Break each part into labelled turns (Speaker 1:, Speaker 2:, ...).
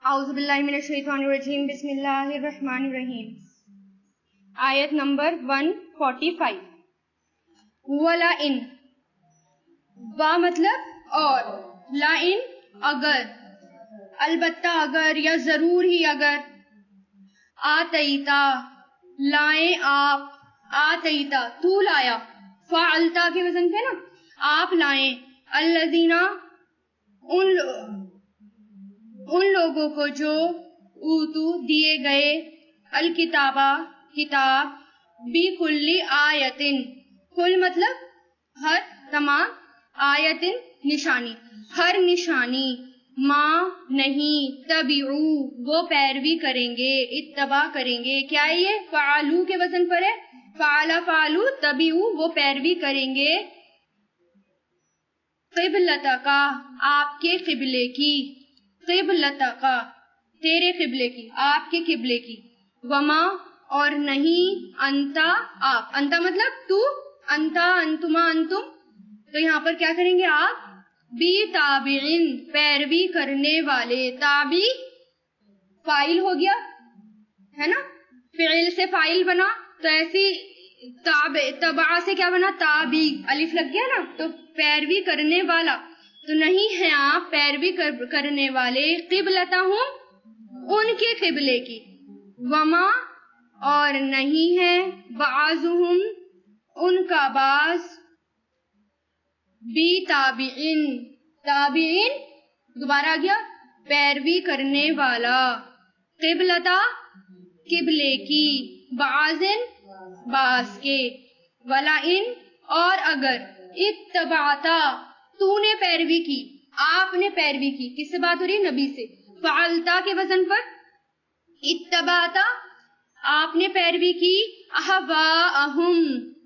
Speaker 1: اعوذ باللہ من الشیطان الرجیم بسم اللہ الرحمن الرحیم. آیت نمبر 145. وَلَئِن وا مطلب اور، لَئِن اگر، البتہ اگر یا ضرور ہی اگر، آتیتا لائیں آپ، آتیتا تو لایا، فعلتا کے وزن پہ نا، آپ لائیں، الذین ان لوگوں کو جو اوتو دیے گئے، الکتابہ کتاب، بِکُلِّ آیتن، کل مطلب ہر، تمام، آیتن نشانی، ہر نشانی، ما نہیں، تبعو وہ پیروی کریں گے، اتباع کریں گے. کیا ہے یہ؟ فعلو کے وزن پر ہے، فعلا فعلو، تبعو وہ پیروی کریں گے، قبلتک آپ کے قبلے کی، قبلتک تیرے قبلے کی، آپ کے قبلے کی، وما اور نہیں، انتا آپ، انتا مطلب تو، انتا انتما انتم، تو یہاں پر کیا کریں گے آپ؟ بی تابعین پیروی کرنے والے، تابع فاعل ہو گیا ہے نا، فعل سے فاعل بنا، تو ایسی تبع سے کیا بنا؟ تابع، الف لگ گیا نا، تو پیروی کرنے والا، تو نہیں ہیں آپ پیروی کرنے والے، قبلتہم ان کے قبلے کی، وما اور نہیں ہے، بعضہم ان کا بعض، بی تابعین تابعین دوبارہ آ گیا، پیروی کرنے والا، قبلتا قبلے کی، بعضن بعض کے، ولئن اور اگر، اتبعتا تو نے پیروی کی، آپ نے پیروی کی، کس سے بات ہو رہی ہے؟ نبی سے، فعلتا کے وزن پر، اتبعتا آپ نے پیروی کی، اہواءہم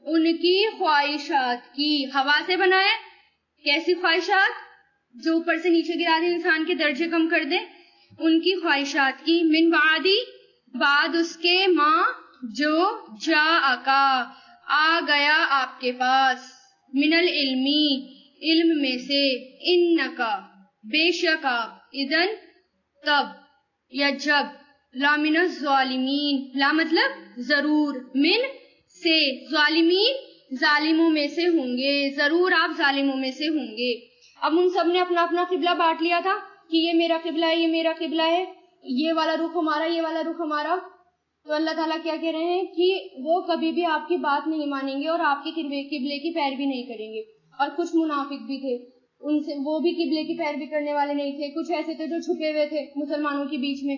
Speaker 1: ان کی خواہشات کی، ہوا سے بنائے، کیسی خواہشات؟ جو اوپر سے نیچے گرا دے، انسان کے درجے کم کر دے، ان کی خواہشات کی، من بعدی بعد اس کے، ماں جو، جاءکا آ گیا آپ کے پاس، من العلمی علم میں سے، انکا بے شک آپ، اذن تب یا جب، لا من الظالمین لا مطلب ضرور، من سے، ظالمین ظالموں میں سے ہوں گے، ضرور آپ ظالموں میں سے ہوں گے. اب ان سب نے اپنا اپنا قبلہ بانٹ لیا تھا کہ یہ میرا قبلہ ہے، یہ میرا قبلہ ہے، یہ والا رخ ہمارا، یہ والا رخ ہمارا. تو اللہ تعالیٰ کیا کہہ رہے ہیں کہ وہ کبھی بھی آپ کی بات نہیں مانیں گے اور آپ کے قبلے کی پیروی نہیں کریں گے. اور کچھ منافق بھی تھے، ان سے وہ بھی قبلے کی پیروی کرنے والے نہیں تھے، کچھ ایسے تھے جو چھپے ہوئے تھے مسلمانوں کے بیچ میں.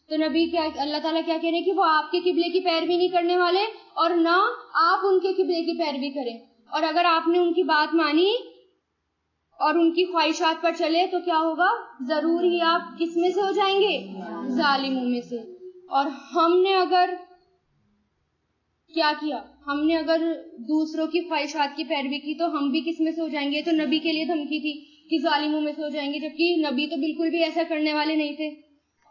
Speaker 1: تو نبی کیا، اللہ تعالیٰ کیا کہہ رہے ہیں کہ وہ آپ کے قبلے کی پیروی نہیں کرنے والے اور نہ آپ ان کے قبلے کی پیروی کریں. اور اگر آپ نے ان کی بات مانی اور ان کی خواہشات پر چلے تو کیا ہوگا؟ ضرور ہی آپ کس میں سے ہو جائیں گے؟ ظالموں میں سے. اور ہم نے اگر کیا کیا؟ ہم نے اگر دوسروں کی خواہشات کی پیروی کی تو ہم بھی کس میں سے ہو جائیں گے؟ تو نبی کے لیے دھمکی تھی کہ ظالموں میں سے ہو جائیں گے، جبکہ نبی تو بالکل بھی ایسا کرنے والے نہیں تھے.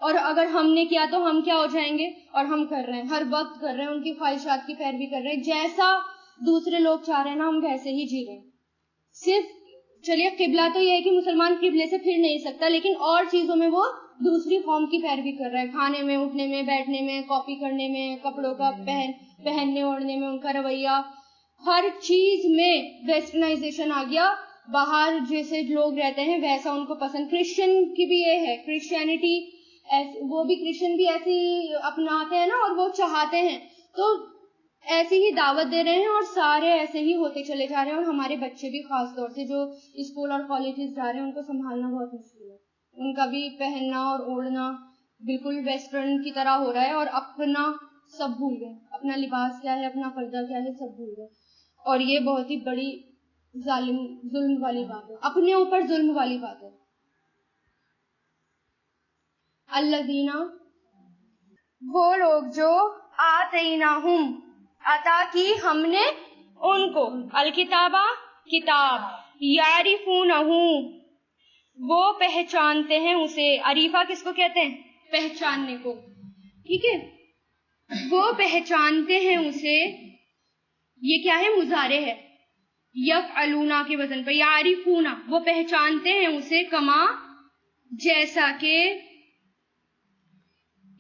Speaker 1: اور اگر ہم نے کیا تو ہم کیا ہو جائیں گے؟ اور ہم کر رہے ہیں، ہر وقت کر رہے ہیں، ان کی خواہشات کی پیروی کر رہے ہیں، جیسا دوسرے لوگ چاہ رہے ہیں نا ہم ویسے ہی جی رہے ہیں. صرف چلیے قبلہ تو یہ ہے کہ مسلمان قبلے سے پھر نہیں سکتا، لیکن اور چیزوں میں وہ دوسری قوم کی پیروی کر رہا ہے، کھانے میں، اٹھنے میں، بیٹھنے میں، کاپی کرنے میں، کپڑوں کا پہننے اوڑھنے میں، ان کا رویہ، ہر چیز میں ویسٹرنائزیشن آ گیا. باہر جیسے لوگ رہتے ہیں ویسا ان کو پسند. کرسچن کی بھی یہ ہے، کرسچینٹی وہ بھی کرسچن بھی ایسی اپناتے ہیں نا اور وہ چاہتے ہیں، تو ایسی ہی دعوت دے رہے ہیں اور سارے ایسے ہی ہوتے چلے جا رہے ہیں. اور ہمارے بچے بھی خاص طور سے جو اسکول اور کالجز جا رہے ہیں ان کو سنبھالنا بہت مشکل ہے. ان کا بھی پہننا اور اوڑھنا بالکل ویسٹرن کی طرح ہو رہا ہے اور اپنا سب بھول گئے، اپنا لباس کیا ہے، اپنا پردہ کیا ہے، سب بھول گئے. اور یہ بہت ہی بڑی ظلم والی بات ہے، اپنے اوپر ظلم والی بات ہے. الذین وہ لوگ جو آتیناہم عطا کی ہم نے ان کو، الکتابہ کتاب، یعرفونہ وہ پہچانتے ہیں اسے. عریفہ کس کو کہتے ہیں؟ پہچاننے کو، ٹھیک ہے. وہ پہچانتے ہیں اسے، یہ کیا ہے؟ مضارع ہے، یفعلون کے وزن پر، یعرفون وہ پہچانتے ہیں اسے، کما جیسا کہ،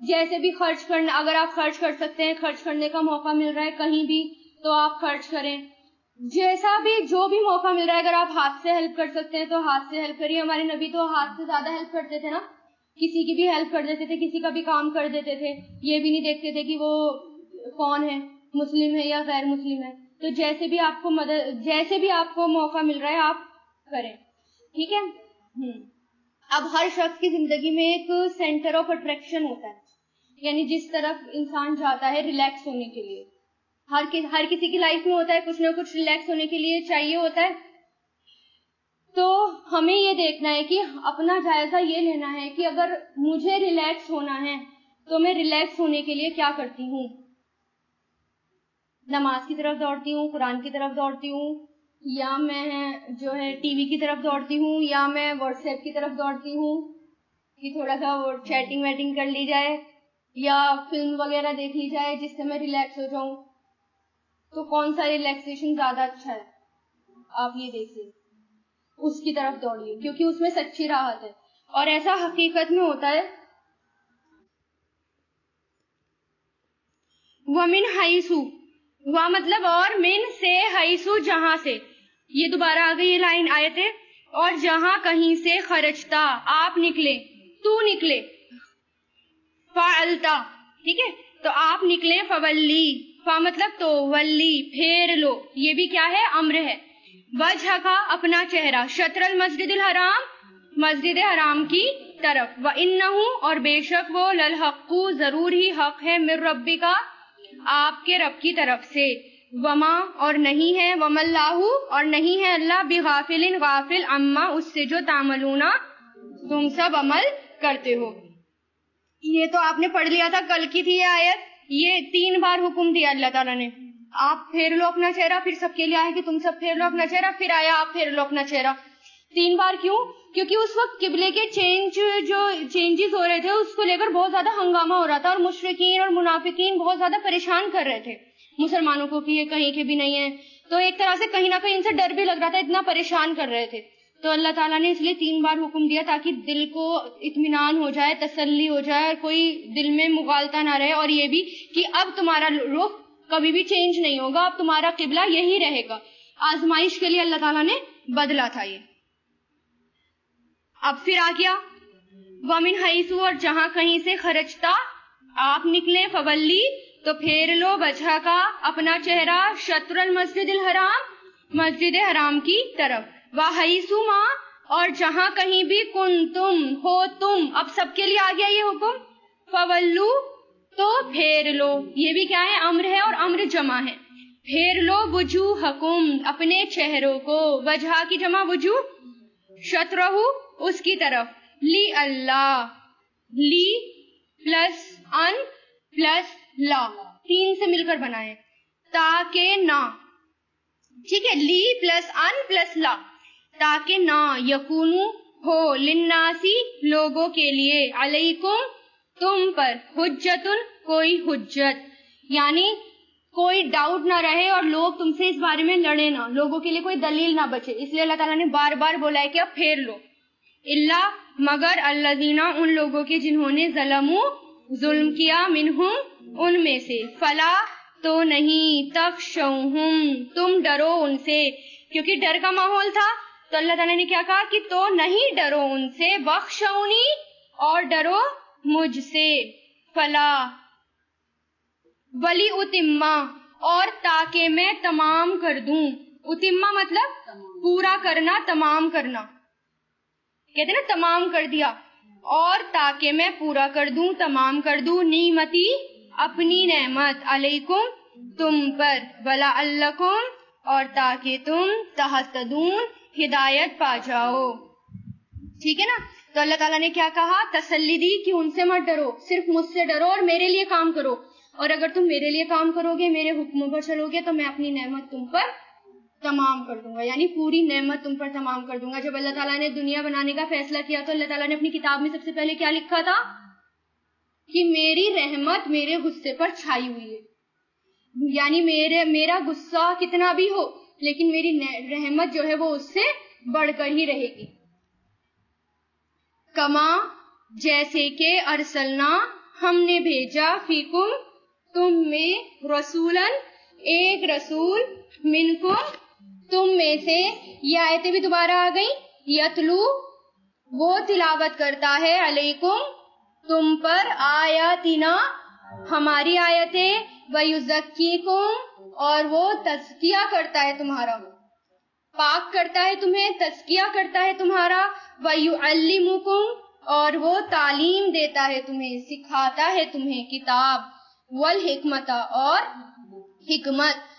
Speaker 1: جیسے بھی خرچ کرنا، اگر آپ خرچ کر سکتے ہیں، خرچ کرنے کا موقع مل رہا ہے کہیں بھی تو آپ خرچ کریں. جیسا بھی جو بھی موقع مل رہا ہے، اگر آپ ہاتھ سے ہیلپ کر سکتے ہیں تو ہاتھ سے ہیلپ کریے. ہمارے نبی تو ہاتھ سے زیادہ ہیلپ کرتے تھے نا، کسی کی بھی ہیلپ کر دیتے تھے، کسی کا بھی کام کر دیتے تھے. یہ بھی نہیں دیکھتے تھے کہ وہ کون ہے، مسلم ہے یا غیر مسلم ہے. تو جیسے بھی آپ کو جیسے بھی آپ کو موقع مل رہا ہے آپ کریں. ٹھیک ہے. اب ہر شخص کی زندگی میں ایک سینٹر آف اٹریکشن ہوتا ہے، یعنی جس طرف انسان جاتا ہے ریلیکس ہونے کے لیے. ہر کسی کی لائف میں ہوتا ہے کچھ نہ کچھ ریلیکس ہونے کے لیے چاہیے ہوتا ہے. تو ہمیں یہ دیکھنا ہے کہ اپنا جائزہ یہ لینا ہے کہ اگر مجھے ریلیکس ہونا ہے تو میں ریلیکس ہونے کے لیے کیا کرتی ہوں. نماز کی طرف دوڑتی ہوں، قرآن کی طرف دوڑتی ہوں، یا میں جو ہے ٹی وی کی طرف دوڑتی ہوں، یا میں واٹس ایپ کی طرف دوڑتی ہوں کہ تھوڑا سا وہ چیٹنگ ویٹنگ کر لی جائے، یا فلم وغیرہ دیکھ لی جائے جس سے میں ریلیکس ہو جاؤں. تو کون سا ریلیکسیشن زیادہ اچھا ہے آپ یہ دیکھیے، اس کی طرف دوڑیے کیونکہ اس میں سچی راحت ہے. اور ایسا حقیقت میں ہوتا ہے. وَمِنْ حَيْثُ، وہ مطلب اور، من سے، حیثو جہاں سے. یہ دوبارہ آ گئی یہ لائن آیت ہے. اور جہاں کہیں سے، خرجتا آپ نکلے، تو نکلے، فعلتا ٹھیک ہے تو آپ نکلے، فولی، فا مطلب تو، ولی پھیر لو، یہ بھی کیا ہے، امر ہے. وجہ کا اپنا چہرہ، شطر المسجد الحرام مسجد حرام کی طرف. وَإِنَّهُ اور بے شک وہ، لَلْحَقُّ ضرور ہی حق ہے، مِن رَبِّکَ آپ کے رب کی طرف سے. وما اور نہیں ہے، وما اللہ اور نہیں ہے اللہ، بغافل غافل، اما اس سے جو، تعملون تم سب عمل کرتے ہو. یہ تو آپ نے پڑھ لیا تھا، کل کی تھی یہ آیت. یہ 3 بار حکم دیا اللہ تعالیٰ نے، آپ پھیر لو اپنا چہرہ. پھر سب کے لیے آیا کہ تم سب پھیر لو اپنا چہرہ، پھر آیا آپ پھیر لو اپنا چہرہ. 3 بار کیوں؟ کیونکہ اس وقت قبلے کے چینجز ہو رہے تھے، اس کو لے کر بہت زیادہ ہنگامہ ہو رہا تھا، اور مشرکین اور منافقین بہت زیادہ پریشان کر رہے تھے مسلمانوں کو کہ یہ کہیں کے بھی نہیں ہے. تو ایک طرح سے کہیں نہ کہیں ان سے ڈر بھی لگ رہا تھا، اتنا پریشان کر رہے تھے. تو اللہ تعالیٰ نے اس لیے 3 بار حکم دیا تاکہ دل کو اطمینان ہو جائے، تسلی ہو جائے، اور کوئی دل میں مغالطہ نہ رہے. اور یہ بھی کہ اب تمہارا رخ کبھی بھی چینج نہیں ہوگا، اب تمہارا قبلہ یہی رہے گا. آزمائش کے لیے اللہ تعالیٰ نے بدلا تھا یہ. اب پھر آ گیا وَمِنْ حَيْثُ اور جہاں کہیں سے، خرجتا آپ نکلے، فولی تو پھیر لو، وجہ کا اپنا چہرہ، شطر المسجد الحرام مسجد حرام کی طرف. وَحَيْثُ مَا اور جہاں کہیں بھی، کنتم ہو تم، اب سب کے لیے آ گیا یہ حکم. فولو تو پھیر لو، یہ بھی کیا ہے، امر ہے، اور امر جمع ہے. پھیر لو، وجوہکم اپنے چہروں کو، وجہ کی جمع وجوہ، شطرہ اس کی طرف. لی اللہ، لی پلس ان پلس لا 3 سے مل کر بنائے، تاکہ نہ، ٹھیک ہے، لی پلس ان پلس لا، تاکہ نہ، یکونو ہو، للناسی لوگوں کے لیے، علیکم تم پر، حجتن کوئی حجت، یعنی کوئی ڈاؤٹ نہ رہے اور لوگ تم سے اس بارے میں لڑے نہ، لوگوں کے لیے کوئی دلیل نہ بچے. اس لیے اللہ تعالیٰ نے بار بار بولا ہے کہ اب پھیر لو. اللہ مگر، الذین ان لوگوں کے جنہوں نے، ظلموا ظلم کیا، منہم ان میں سے، فلا تو نہیں، تخشوہم تم ڈرو ان سے، کیونکہ ڈر کا ماحول تھا. تو اللہ تعالیٰ نے کیا کہا کہ تو نہیں ڈرو ان سے، بخشونی اور ڈرو مجھ سے. فلا ولی اتما اور تاکہ میں تمام کر دوں. اتما مطلب پورا کرنا، تمام کرنا، کہتے ہیں نا تمام کر دیا. اور تاکہ میں پورا کر دوں، تمام کر دوں، نعمتی اپنی نعمت، علیکم تم پر، ولعلکم اور تاکہ تم، تہتدون ہدایت پا جاؤ. ٹھیک ہے نا. تو اللہ تعالیٰ نے کیا کہا، تسلی دی کہ ان سے مت ڈرو، صرف مجھ سے ڈرو اور میرے لیے کام کرو. اور اگر تم میرے لیے کام کرو گے، میرے حکموں پر چلو گے، تو میں اپنی نعمت تم پر تمام کر دوں گا، یعنی پوری نعمت تم پر تمام کر دوں گا. جب اللہ تعالیٰ نے دنیا بنانے کا فیصلہ کیا تو اللہ تعالیٰ نے اپنی کتاب میں سب سے پہلے کیا لکھا تھا کہ میری رحمت میرے غصے پر چھائی ہوئی ہے. یعنی میرا غصہ کتنا بھی ہو لیکن میری رحمت جو ہے وہ اس سے بڑھ کر ہی رہے گی. کما جیسے کہ، ارسلنا ہم نے بھیجا فیکم تم میں رسولن ایک رسول منکم تم میں سے. یہ آیتیں بھی دوبارہ آ گئی. یتلو وہ تلاوت کرتا ہے علیکم تم پر آیاتنا ہماری آیتیں ویزکیکم اور وہ تزکیہ کرتا ہے تمہارا پاک کرتا ہے تمہیں تزکیہ کرتا ہے تمہارا ویعلمکم اور وہ تعلیم دیتا ہے تمہیں سکھاتا ہے تمہیں کتاب والحکمت اور حکمت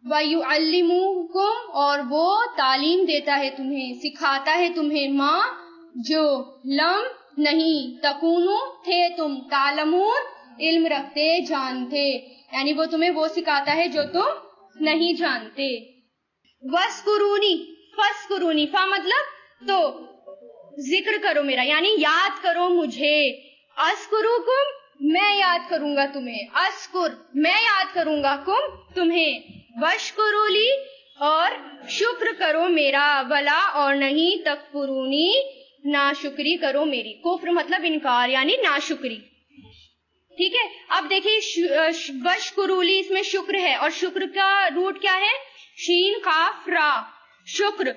Speaker 1: ویعلمکم اور وہ تعلیم دیتا ہے تمہیں سکھاتا ہے تمہیں ماں جو لم نہیں تکونو تھے تم تعلمون علم رکھتے جانتے یعنی وہ تمہیں وہ سکھاتا ہے جو تم نہیں جانتے. وَاسْکُرُونِی فَاسْکُرُونِی فا مطلب تو ذکر کرو میرا یعنی یاد کرو مجھے. اذکرکم میں یاد کروں گا تمہیں اذکر میں یاد کروں گا تمہیں. واشکروا لی اور شکر کرو میرا. ولا اور نہیں تکفرونی ناشکری کرو میری. کفر مطلب انکار یعنی ناشکری. ٹھیک ہے. اب دیکھیے واشکروا لی اس میں شکر ہے اور شکر کا روٹ کیا ہے شین قاف را. شکر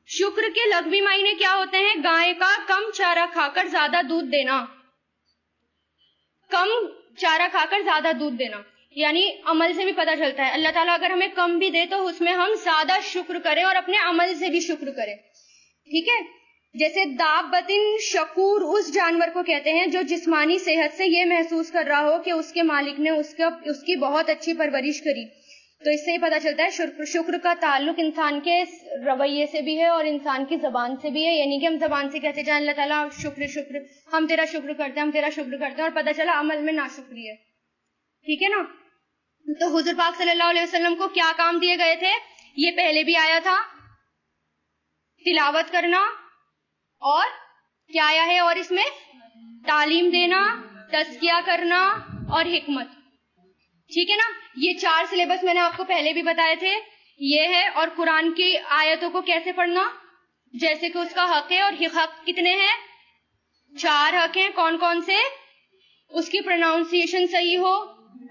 Speaker 1: شکر کے لغوی معنی کیا ہوتے ہیں گائے کا کم چارہ کھا کر زیادہ دودھ دینا. کم چارہ کھا کر زیادہ دودھ دینا یعنی عمل سے بھی پتہ چلتا ہے اللہ تعالیٰ اگر ہمیں کم بھی دے تو اس میں ہم زیادہ شکر کریں اور اپنے عمل سے بھی شکر کریں. ٹھیک ہے. جیسے دابتن شکور اس جانور کو کہتے ہیں جو جسمانی صحت سے یہ محسوس کر رہا ہو کہ اس کے مالک نے اس کی بہت اچھی پرورش کری. تو اس سے یہ پتہ چلتا ہے شکر کا تعلق انسان کے رویے سے بھی ہے اور انسان کی زبان سے بھی ہے. یعنی کہ ہم زبان سے کہتے جائیں اللہ تعالیٰ شکر شکر ہم تیرا شکر کرتے ہیں ہم تیرا شکر کرتے ہیں اور پتہ چلا عمل میں ناشکری ہے. ٹھیک ہے نا. تو حضور پاک صلی اللہ علیہ وسلم کو کیا کام دیے گئے تھے یہ پہلے بھی آیا تھا تلاوت کرنا اور کیا آیا ہے اور اس میں تعلیم دینا تزکیہ کرنا اور حکمت. ٹھیک ہے نا. یہ 4 سلیبس میں نے آپ کو پہلے بھی بتائے تھے یہ ہے. اور قرآن کی آیتوں کو کیسے پڑھنا جیسے کہ اس کا حق ہے اور حق کتنے ہیں 4 حق ہیں. کون کون سے اس کی پروناؤنسیشن صحیح ہو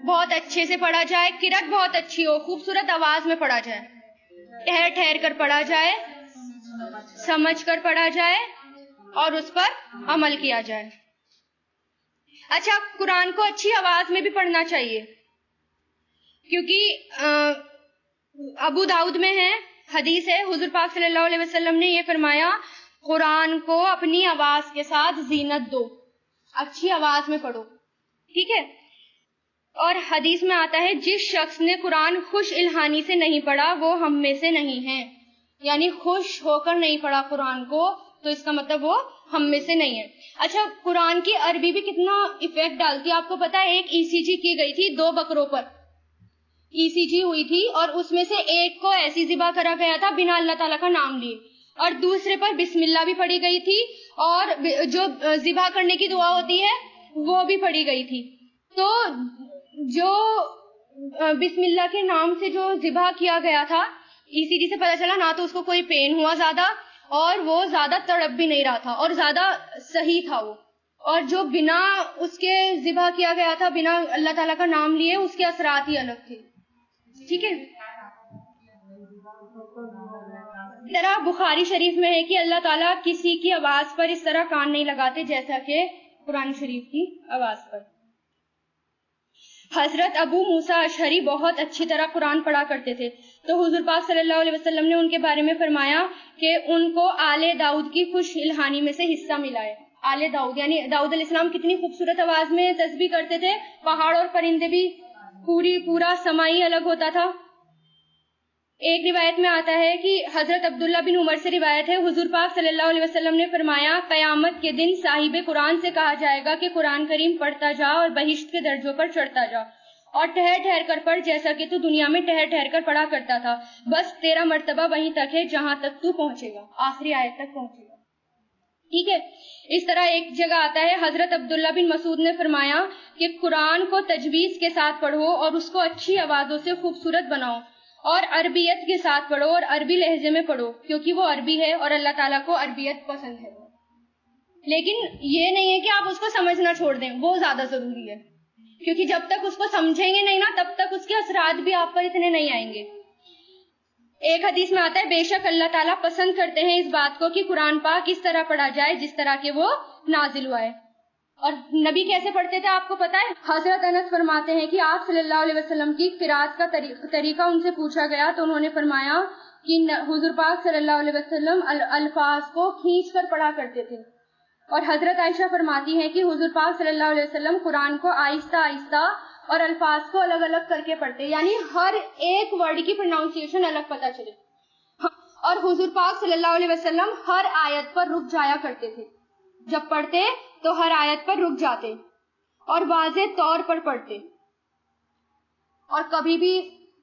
Speaker 1: بہت اچھے سے پڑھا جائے قرأت بہت اچھی ہو خوبصورت آواز میں پڑھا جائے ٹھہر ٹھہر کر پڑھا جائے سمجھ کر پڑھا جائے اور اس پر عمل کیا جائے. اچھا قرآن کو اچھی آواز میں بھی پڑھنا چاہیے کیونکہ ابو داؤد میں ہے حدیث ہے حضور پاک صلی اللہ علیہ وسلم نے یہ فرمایا قرآن کو اپنی آواز کے ساتھ زینت دو اچھی آواز میں پڑھو. ٹھیک ہے. اور حدیث میں آتا ہے جس شخص نے قرآن خوش الہانی سے نہیں پڑھا وہ ہم میں سے نہیں ہے. یعنی خوش ہو کر نہیں پڑھا قرآن کو تو اس کا مطلب وہ ہم میں سے نہیں ہے. اچھا قرآن کی عربی بھی کتنا ایفیکٹ ڈالتی ہے آپ کو پتا ہے. ایک ECG کی گئی تھی 2 بکروں پر ECG ہوئی تھی اور اس میں سے ایک کو ایسی ذبح کرا گیا تھا بنا اللہ تعالیٰ کا نام لیے اور دوسرے پر بسم اللہ بھی پڑھی گئی تھی اور جو ذبح کرنے کی دعا ہوتی ہے وہ بھی پڑھی گئی تھی. تو جو بسم اللہ کے نام سے جو ذبح کیا گیا تھا ECG سے پتہ چلا نہ تو اس کو کوئی پین ہوا زیادہ اور وہ زیادہ تڑپ بھی نہیں رہا تھا اور زیادہ صحیح تھا وہ. اور جو بنا اس کے ذبح کیا گیا تھا بنا اللہ تعالیٰ کا نام لیے اس کے اثرات ہی الگ تھے. ٹھیک ہے. طرح بخاری شریف میں ہے کہ اللہ تعالیٰ کسی کی آواز پر اس طرح کان نہیں لگاتے جیسا کہ قرآن شریف کی آواز پر. حضرت ابو موسیٰ اشعری بہت اچھی طرح قرآن پڑھا کرتے تھے تو حضور پاک صلی اللہ علیہ وسلم نے ان کے بارے میں فرمایا کہ ان کو آل داؤد کی خوش الہانی میں سے حصہ ملا ہے. آل داؤد یعنی داؤد علیہ السلام کتنی خوبصورت آواز میں تسبیح کرتے تھے پہاڑ اور پرندے بھی پورا سمائی الگ ہوتا تھا. ایک روایت میں آتا ہے کہ حضرت عبداللہ بن عمر سے روایت ہے حضور پاک صلی اللہ علیہ وسلم نے فرمایا قیامت کے دن صاحب قرآن سے کہا جائے گا کہ قرآن کریم پڑھتا جا اور بہشت کے درجوں پر چڑھتا جا اور ٹھہر ٹھہر کر پڑھ جیسا کہ تو دنیا میں ٹھہر ٹھہر کر پڑھا کرتا تھا بس تیرا مرتبہ وہیں تک ہے جہاں تک تو پہنچے گا آخری آیت تک پہنچے گا. ٹھیک ہے. اس طرح ایک جگہ آتا ہے حضرت عبداللہ بن مسعود نے فرمایا کہ قرآن کو تجویز کے ساتھ پڑھو اور اس کو اچھی آوازوں سے خوبصورت بناؤ اور عربیت کے ساتھ پڑھو اور عربی لہجے میں پڑھو کیونکہ وہ عربی ہے اور اللہ تعالیٰ کو عربیت پسند ہے. لیکن یہ نہیں ہے کہ آپ اس کو سمجھنا چھوڑ دیں، وہ زیادہ ضروری ہے، کیونکہ جب تک اس کو سمجھیں گے نہیں نا تب تک اس کے اثرات بھی آپ پر اتنے نہیں آئیں گے۔ ایک حدیث میں آتا ہے بے شک اللہ تعالیٰ پسند کرتے ہیں اس بات کو کہ قرآن پاک اس طرح پڑھا جائے جس طرح کہ وہ نازل ہوا ہے۔ اور نبی کیسے پڑھتے تھے آپ کو پتا ہے؟ حضرت انس فرماتے ہیں کہ آپ صلی اللہ علیہ وسلم کی قرات کا طریقہ ان سے پوچھا گیا تو انہوں نے فرمایا کہ حضور پاک صلی اللہ علیہ وسلم الفاظ کو کھینچ کر پڑھا کرتے تھے۔ اور حضرت عائشہ فرماتی ہیں کہ حضور پاک صلی اللہ علیہ وسلم قرآن کو آہستہ آہستہ اور الفاظ کو الگ الگ کر کے پڑھتے، یعنی ہر ایک ورڈ کی پروناؤنسیشن الگ پتہ چلے۔ اور حضور پاک صلی اللہ علیہ وسلم ہر آیت پر رک جایا کرتے تھے، جب پڑھتے تو ہر آیت پر رک جاتے اور واضح طور پر پڑھتے، اور کبھی بھی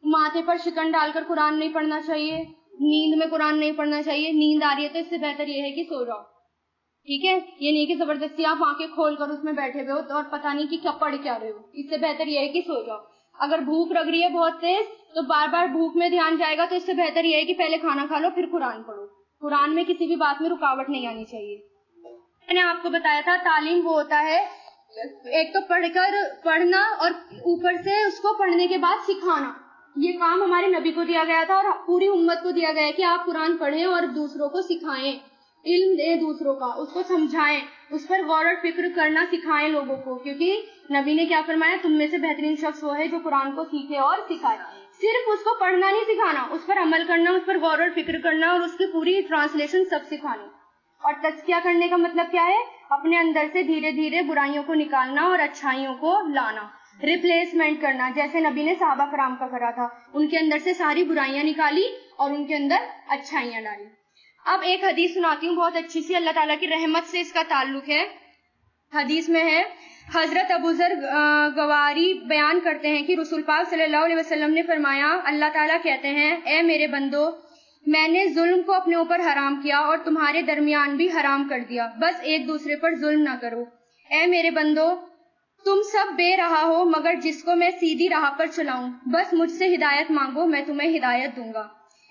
Speaker 1: ماتھے پر شکن ڈال کر قرآن نہیں پڑھنا چاہیے، نیند میں قرآن نہیں پڑھنا چاہیے۔ نیند آ رہی ہے تو اس سے بہتر یہ ہے کہ سو جاؤ، ٹھیک ہے؟ یہ نہیں کہ زبردستی آپ آنکھیں کھول کر اس میں بیٹھے ہوئے ہو اور پتہ نہیں کہ کیا پڑھ کیا رہے ہو، اس سے بہتر یہ ہے کہ سو جاؤ۔ اگر بھوک لگ رہی ہے بہت تیز تو بار بار بھوک میں دھیان جائے گا، تو اس سے بہتر یہ ہے کہ پہلے کھانا کھا لو پھر قرآن پڑھو۔ قرآن میں کسی بھی بات میں رکاوٹ نہیں آنی چاہیے۔ میں نے آپ کو بتایا تھا تعلیم وہ ہوتا ہے ایک تو پڑھنا اور اوپر سے اس کو پڑھنے کے بعد سکھانا۔ یہ کام ہمارے نبی کو دیا گیا تھا اور پوری امت کو دیا گیا ہے کہ آپ قرآن پڑھیں اور دوسروں کو سکھائیں، علم دیں دوسروں کا، اس کو سمجھائیں، اس پر غور اور فکر کرنا سکھائیں لوگوں کو، کیونکہ نبی نے کیا فرمایا؟ تم میں سے بہترین شخص وہ ہے جو قرآن کو سیکھے اور سکھائے۔ صرف اس کو پڑھنا نہیں سکھانا، اس پر عمل کرنا، اس پر غور اور فکر کرنا اور اس کی پوری ٹرانسلیشن سب سکھانی۔ اور تزکیہ کرنے کا مطلب کیا ہے؟ اپنے اندر سے دھیرے دھیرے برائیوں کو نکالنا اور اچھائیوں کو لانا، ریپلیسمنٹ کرنا، جیسے نبی نے صحابہ کرام کا کرا تھا، ان کے اندر سے ساری برائیاں نکالی اور ان کے اندر اچھائیاں ڈالی۔ اب ایک حدیث سناتی ہوں بہت اچھی سی، اللہ تعالیٰ کی رحمت سے اس کا تعلق ہے۔ حدیث میں ہے، حضرت ابو ذر غواری بیان کرتے ہیں کہ رسول پاک صلی اللہ علیہ وسلم نے فرمایا، اللہ تعالیٰ کہتے ہیں اے میرے بندو، میں نے ظلم کو اپنے اوپر حرام کیا اور تمہارے درمیان بھی حرام کر دیا، بس ایک دوسرے پر ظلم نہ کرو۔ اے میرے بندو، تم سب بے راہ ہو مگر جس کو میں سیدھی راہ پر چلاؤں، بس مجھ سے ہدایت مانگو میں تمہیں ہدایت دوں گا۔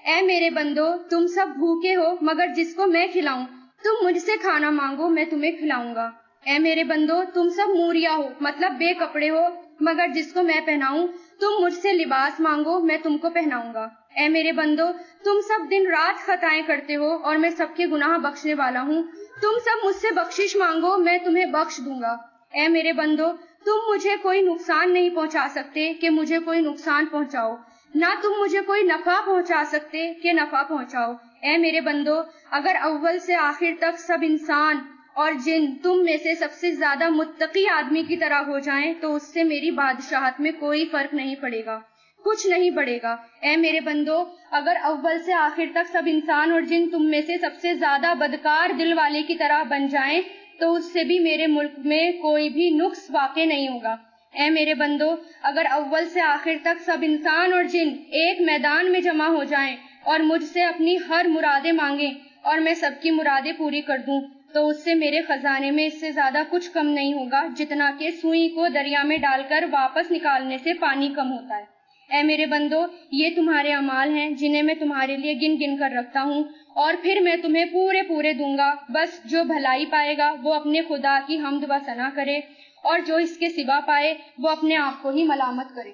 Speaker 1: اے میرے بندو، تم سب بھوکے ہو مگر جس کو میں کھلاؤں، تم مجھ سے کھانا مانگو میں تمہیں کھلاؤں گا۔ اے میرے بندو، تم سب موریا ہو مطلب بے کپڑے ہو مگر جس کو میں پہناؤں، تم مجھ سے لباس مانگو میں تم کو پہناؤں گا۔ اے میرے بندو، تم سب دن رات خطائیں کرتے ہو اور میں سب کے گناہ بخشنے والا ہوں، تم سب مجھ سے بخشش مانگو میں تمہیں بخش دوں گا۔ اے میرے بندو، تم مجھے کوئی نقصان نہیں پہنچا سکتے کہ مجھے کوئی نقصان پہنچاؤ، نہ تم مجھے کوئی نفع پہنچا سکتے کہ نفع پہنچاؤ۔ اے میرے بندو، اگر اول سے آخر تک سب انسان اور جن تم میں سے سب سے زیادہ متقی آدمی کی طرح ہو جائیں تو اس سے میری بادشاہت میں کوئی فرق نہیں پڑے گا، کچھ نہیں بڑھے گا۔ اے میرے بندو، اگر اول سے آخر تک سب انسان اور جن تم میں سے سب سے زیادہ بدکار دل والے کی طرح بن جائیں تو اس سے بھی میرے ملک میں کوئی بھی نقص واقع نہیں ہوگا۔ اے میرے بندو، اگر اول سے آخر تک سب انسان اور جن ایک میدان میں جمع ہو جائیں اور مجھ سے اپنی ہر مرادیں مانگیں اور میں سب کی مرادیں پوری کر دوں تو اس سے میرے خزانے میں اس سے زیادہ کچھ کم نہیں ہوگا جتنا کہ سوئی کو دریا میں ڈال کر واپس نکالنے سے پانی کم ہوتا ہے۔ اے میرے بندو، یہ تمہارے اعمال ہیں جنہیں میں تمہارے لیے گن گن کر رکھتا ہوں اور پھر میں تمہیں پورے پورے دوں گا، بس جو بھلائی پائے گا وہ اپنے خدا کی حمد و ثنا کرے اور جو اس کے سوا پائے وہ اپنے آپ کو ہی ملامت کرے۔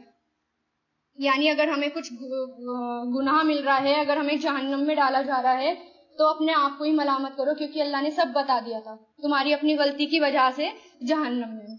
Speaker 1: یعنی اگر ہمیں کچھ گناہ مل رہا ہے، اگر ہمیں جہنم میں ڈالا جا رہا ہے تو اپنے آپ کو ہی ملامت کرو، کیونکہ اللہ نے سب بتا دیا تھا، تمہاری اپنی غلطی کی وجہ سے جہنم میں۔